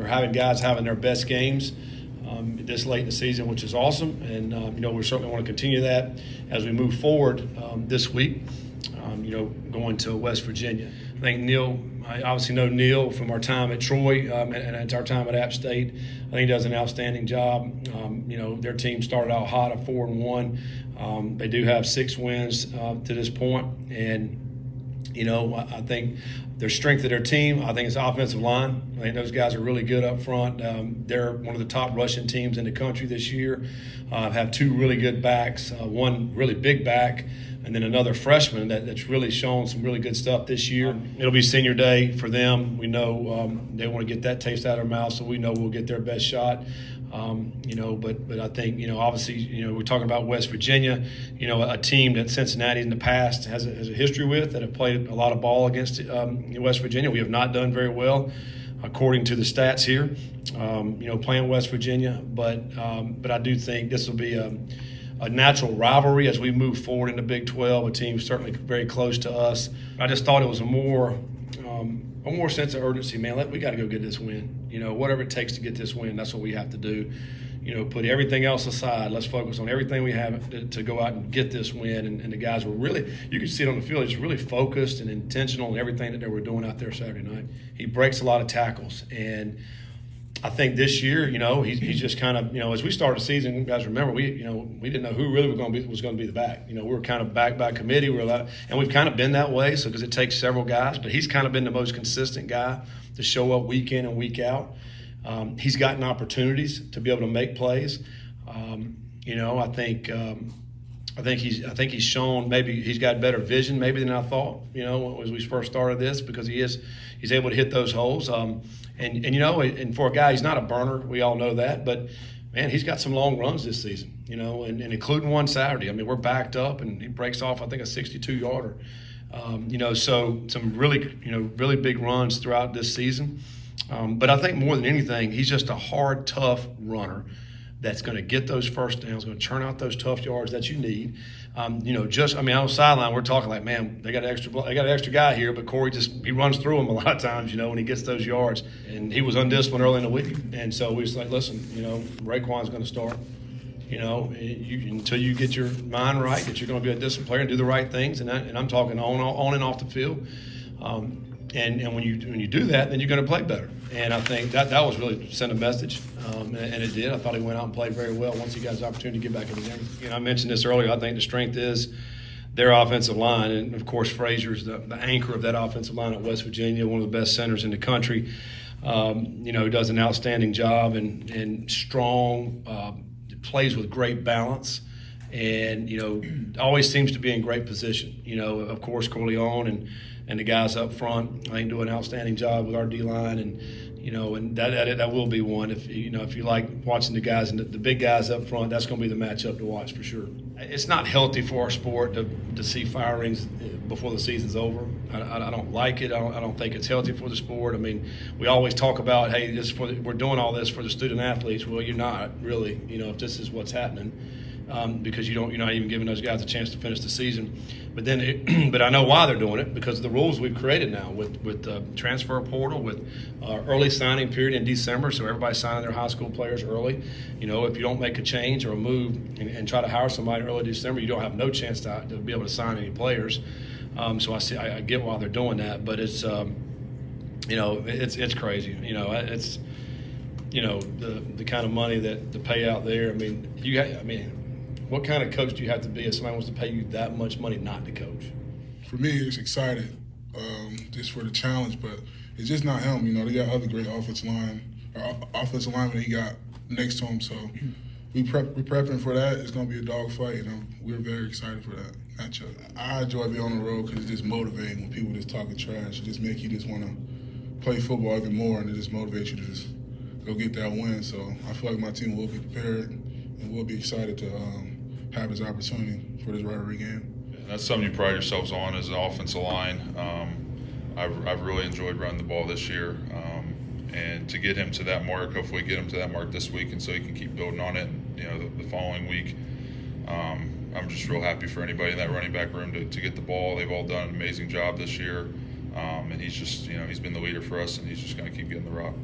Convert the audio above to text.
we're having guys having their best games this late in the season, which is awesome. And, we certainly want to continue that as we move forward this week, going to West Virginia. I think Neil, I obviously know Neil from our time at Troy and it's our time at App State. I think he does an outstanding job. Their team started out hot at 4-1. They do have 6 wins to this point. And, I think their strength of their team, I think it's the offensive line. I think those guys are really good up front. They're one of the top rushing teams in the country this year. Have 2 really good backs, one really big back, and then another freshman that's really shown some really good stuff this year. It'll be senior day for them. We know they want to get that taste out of their mouth, so we know we'll get their best shot. But I think, obviously, we're talking about West Virginia, a team that Cincinnati in the past has a history with, that have played a lot of ball against West Virginia. We have not done very well, according to the stats here, playing West Virginia. But I do think this will be a natural rivalry as we move forward in the Big 12, a team certainly very close to us. I just thought it was a more sense of urgency, man. We got to go get this win. Whatever it takes to get this win, that's what we have to do. Put everything else aside. Let's focus on everything we have to go out and get this win. And the guys were really, you could see it on the field, just really focused and intentional in everything that they were doing out there Saturday night. He breaks a lot of tackles. And I think this year, he's just kind of, as we started the season, you guys remember, we didn't know who really was going to be the back. We were kind of back by committee. And we've kind of been that way, so because it takes several guys. But he's kind of been the most consistent guy to show up week in and week out. He's gotten opportunities to be able to make plays. I think he's shown maybe he's got better vision maybe than I thought. As we first started this, because he's able to hit those holes. And for a guy, he's not a burner. We all know that, but man, he's got some long runs this season. And including one Saturday. I mean, we're backed up, and he breaks off, I think, a 62-yarder. So some really big runs throughout this season. But I think more than anything, he's just a hard, tough runner that's going to get those first downs, going to churn out those tough yards that you need. On the sideline, we're talking like, man, they got an extra guy here, but Corey he runs through him a lot of times, when he gets those yards. And he was undisciplined early in the week, and so we was like, listen, Raekwon's going to start. Until you get your mind right, that you're going to be a disciplined player and do the right things, and I'm talking on and off the field. And when you do that, then you're going to play better. And I think that was really sent a message, and it did. I thought he went out and played very well once he got his opportunity to get back in the game. I mentioned this earlier. I think the strength is their offensive line, and of course Frazier's the anchor of that offensive line at West Virginia, one of the best centers in the country. Does an outstanding job and strong, plays with great balance. And, always seems to be in great position. Of course, Corleone and the guys up front, I think, do an outstanding job with our D-line. And that will be one. If you like watching the guys and the big guys up front, that's going to be the matchup to watch for sure. It's not healthy for our sport to see firings before the season's over. I don't like it. I don't think it's healthy for the sport. I mean, we always talk about, hey, we're doing all this for the student athletes. Well, you're not really. If this is what's happening. Because you're not even giving those guys a chance to finish the season. But I know why they're doing it, because of the rules we've created now with the transfer portal, with early signing period in December, so everybody's signing their high school players early. If you don't make a change or a move and try to hire somebody early December, you don't have no chance to be able to sign any players. So I get why they're doing that, but it's it's crazy. It's the kind of money that to pay out there. I mean, what kind of coach do you have to be if somebody wants to pay you that much money not to coach? For me, it's excited just for the challenge, but it's just not him. They got other great offensive linemen he got next to him. So we're prepping for that. It's going to be a dogfight, and we're very excited for that matchup. I enjoy being on the road because it's just motivating when people just talking trash. It just make you just want to play football even more, and it just motivates you to just go get that win. So I feel like my team will be prepared, and we'll be excited to have this opportunity for this rivalry game. That's something you pride yourselves on as an offensive line. I've really enjoyed running the ball this year, and to get him to that mark, hopefully get him to that mark this week, and so he can keep building on it. The following week. I'm just real happy for anybody in that running back room to get the ball. They've all done an amazing job this year, and he's just he's been the leader for us, and he's just going to keep getting the rock.